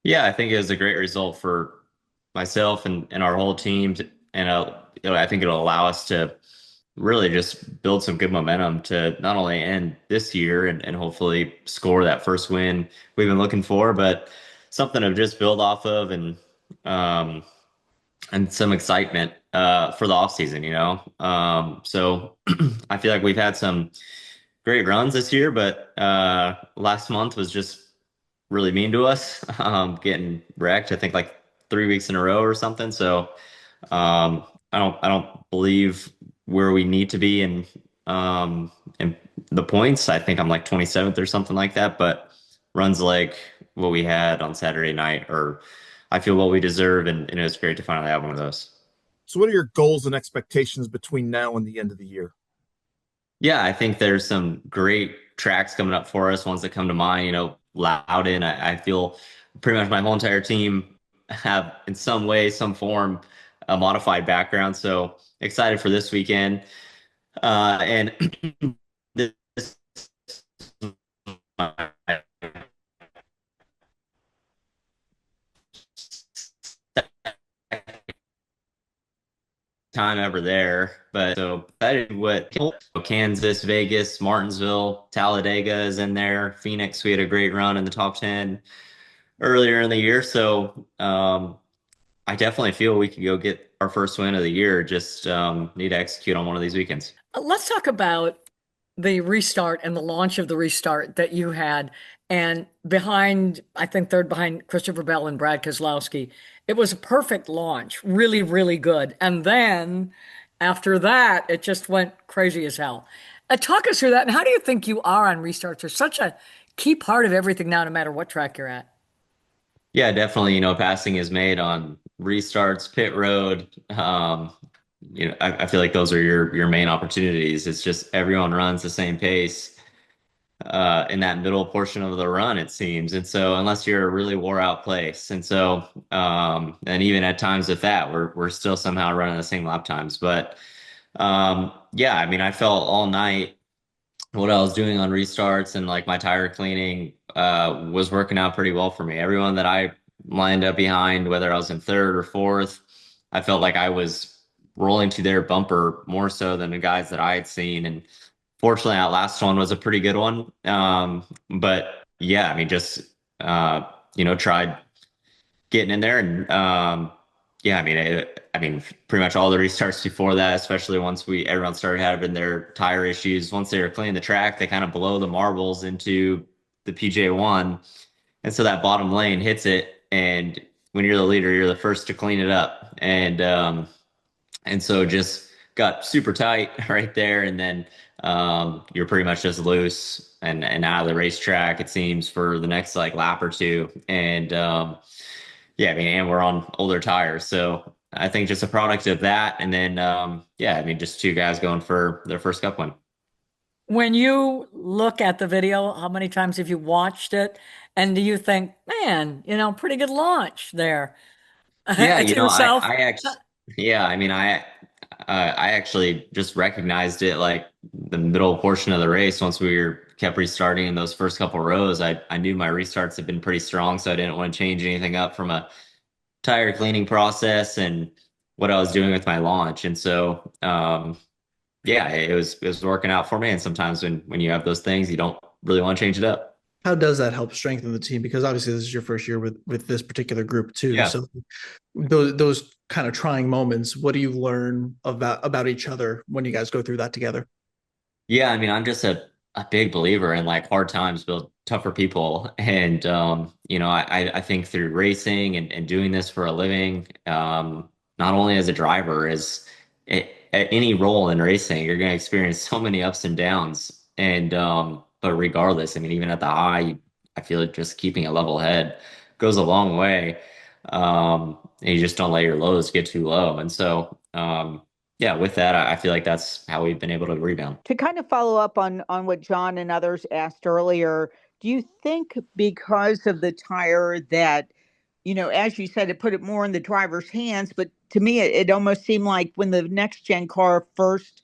Yeah, I think it was a great result for myself and our whole team. And I think it'll allow us to really just build some good momentum to not only end this year and hopefully score that first win we've been looking for, but something to just build off of um, and some excitement for the off season, you know. So I feel like we've had some great runs this year, but last month was just really mean to us, getting wrecked. I think like 3 weeks in a row or something. So I don't believe where we need to be in the points. I think I'm like 27th or something like that. But runs like what we had on Saturday night, or I feel what we deserve, and it was great to finally have one of those. So, what are your goals and expectations between now and the end of the year? Yeah, I think there's some great tracks coming up for us. Ones that come to mind, Loudon. I feel pretty much my whole entire team have, in some way, some form, a modified background. So excited for this weekend. And this time ever there. But so excited what Kansas, Vegas, Martinsville, Talladega is in there. Phoenix, we had a great run in the top 10 earlier in the year. So I definitely feel we could go get our first win of the year. Just need to execute on one of these weekends. Let's talk about the restart and the launch of the restart that you had. And behind, I think third behind Christopher Bell and Brad Keselowski, it was a perfect launch, really, really good. And then after that, it just went crazy as hell. Talk us through that. And how do you think you are on restarts? They're such a key part of everything now, no matter what track you're at. Yeah, definitely. Passing is made on restarts, pit road. I feel like those are your main opportunities. It's just everyone runs the same pace in that middle portion of the run, it seems. And so, unless you're a really wore out place, and even at times with that, we're still somehow running the same lap times. But yeah, I mean, I felt all night what I was doing on restarts and like my tire cleaning was working out pretty well for me. Everyone that I lined up behind, whether I was in third or fourth, I felt like I was rolling to their bumper more so than the guys that I had seen. And fortunately, that last one was a pretty good one. But yeah, I mean, just tried getting in there and yeah, I mean, pretty much all the restarts before that, especially once we everyone started having their tire issues. Once they were cleaning the track, they kind of blow the marbles into the PJ1, and so that bottom lane hits it. And when you're the leader, you're the first to clean it up, and so just got super tight right there, and then you're pretty much just loose and out of the racetrack. It seems for the next like lap or two, and yeah, I mean, and we're on older tires, so I think just a product of that, and then yeah, I mean, just two guys going for their first cup win. When you look at the video, how many times have you watched it? And do you think, man, pretty good launch there Yeah, to yourself? I actually, yeah, I mean, I actually just recognized it like the middle portion of the race once kept restarting in those first couple rows. I knew my restarts had been pretty strong, so I didn't want to change anything up from a tire cleaning process and what I was doing with my launch. And so, yeah, it was working out for me. And sometimes when you have those things, you don't really want to change it up. How does that help strengthen the team? Because obviously this is your first year with this particular group too. Yeah. So those kind of trying moments, what do you learn about each other when you guys go through that together? Yeah, I mean, I'm just a big believer in like hard times build tougher people. And I think through racing and doing this for a living, not only as a driver, at any role in racing, you're going to experience so many ups and downs. And but regardless, I mean, even at the high, I feel like just keeping a level head goes a long way. And you just don't let your lows get too low. And so yeah, with that, I feel like that's how we've been able to rebound. To kind of follow up on what John and others asked earlier, do you think because of the tire that, as you said, it put it more in the driver's hands, but to me, it almost seemed like when the next gen car first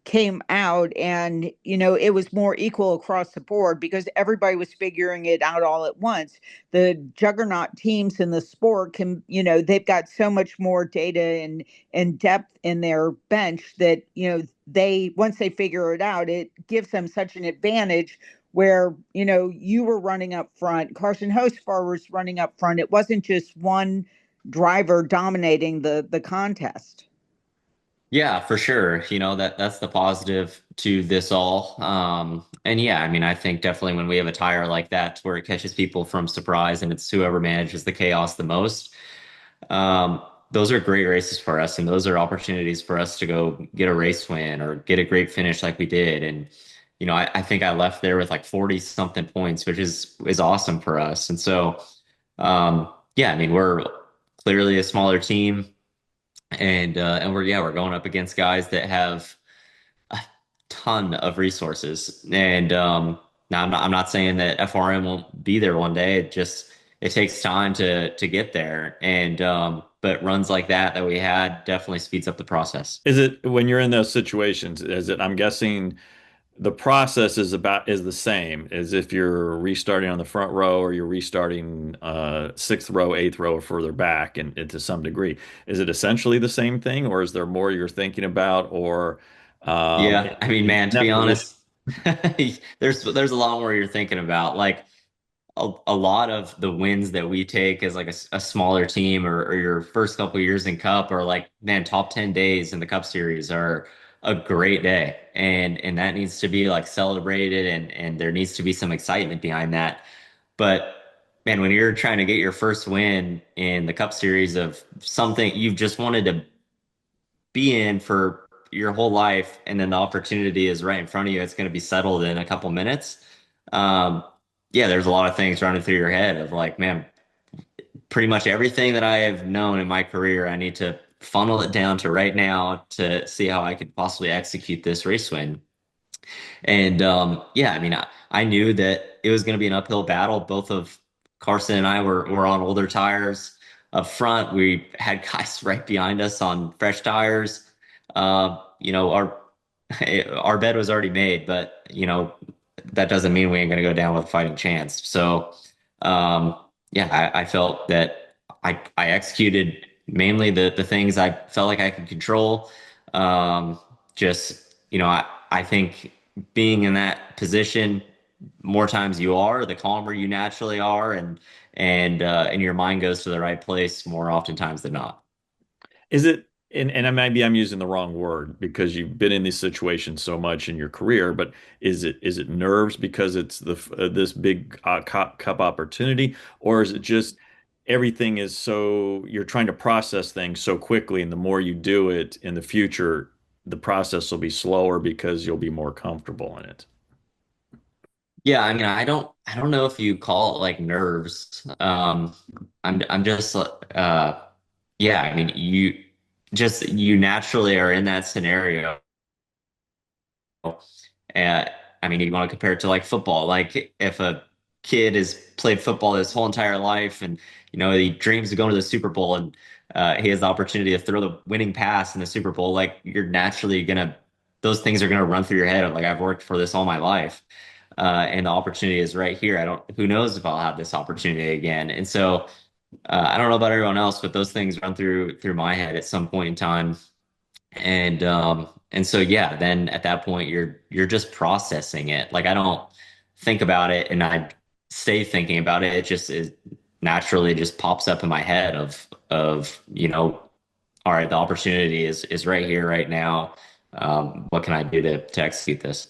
came out, and it was more equal across the board because everybody was figuring it out all at once. The juggernaut teams in the sport can, they've got so much more data and depth in their bench that they, once they figure it out, it gives them such an advantage where you were running up front, Carson Hostfar was running up front. It wasn't just one driver dominating the contest. Yeah, for sure. That's the positive to this all. And yeah, I mean, I think definitely when we have a tire like that where it catches people from surprise and it's whoever manages the chaos the most, those are great races for us, and those are opportunities for us to go get a race win or get a great finish like we did. And I think I left there with like 40 something points, which is awesome for us. And so yeah, I mean, we're clearly a smaller team. And we're going up against guys that have a ton of resources. And now I'm not saying that FRM won't be there one day. It takes time to get there. And but runs like that we had definitely speeds up the process. Is it when you're in those situations, I'm guessing the process is the same as if you're restarting on the front row or you're restarting sixth row, eighth row, or further back, and to some degree. Is it essentially the same thing, or is there more you're thinking about, or Yeah, I mean, man, to that be position? honest, there's a lot more you're thinking about. Like a lot of the wins that we take as like a smaller team or your first couple years in Cup are like, man, top 10 days in the Cup Series are a great day. And that needs to be like celebrated and there needs to be some excitement behind that. But man, when you're trying to get your first win in the Cup Series of something you've just wanted to be in for your whole life, and then the opportunity is right in front of you, it's going to be settled in a couple minutes. Um, yeah, there's a lot of things running through your head of like, man, pretty much everything that I have known in my career, I need to funnel it down to right now to see how I could possibly execute this race win. And yeah, I mean, I knew that it was going to be an uphill battle. Both of Carson and I were on older tires up front. We had guys right behind us on fresh tires. Our bed was already made, but that doesn't mean we ain't going to go down with a fighting chance. So yeah, I felt that I executed mainly the things I felt like I could control. Just I think being in that position, more times you are, the calmer you naturally are, and your mind goes to the right place more oftentimes than not. Is it, and maybe I'm using the wrong word because you've been in these situations so much in your career, but is it nerves because it's this big cup opportunity, or is it just everything is so you're trying to process things so quickly, and the more you do it in the future, the process will be slower because you'll be more comfortable in it. Yeah, I mean, I don't know if you call it like nerves. I'm just yeah, I mean, you naturally are in that scenario. And I mean, you want to compare it to like football. Like if a kid has played football his whole entire life and he dreams of going to the Super Bowl and he has the opportunity to throw the winning pass in the Super Bowl, like you're naturally gonna those things are gonna run through your head of like I've worked for this all my life. And the opportunity is right here. Who knows if I'll have this opportunity again. And so I don't know about everyone else, but those things run through my head at some point in time. And so yeah, then at that point you're just processing it. Like I don't think about it and I stay thinking about it. It naturally just pops up in my head of all right, the opportunity is right here, right now. What can I do to execute this?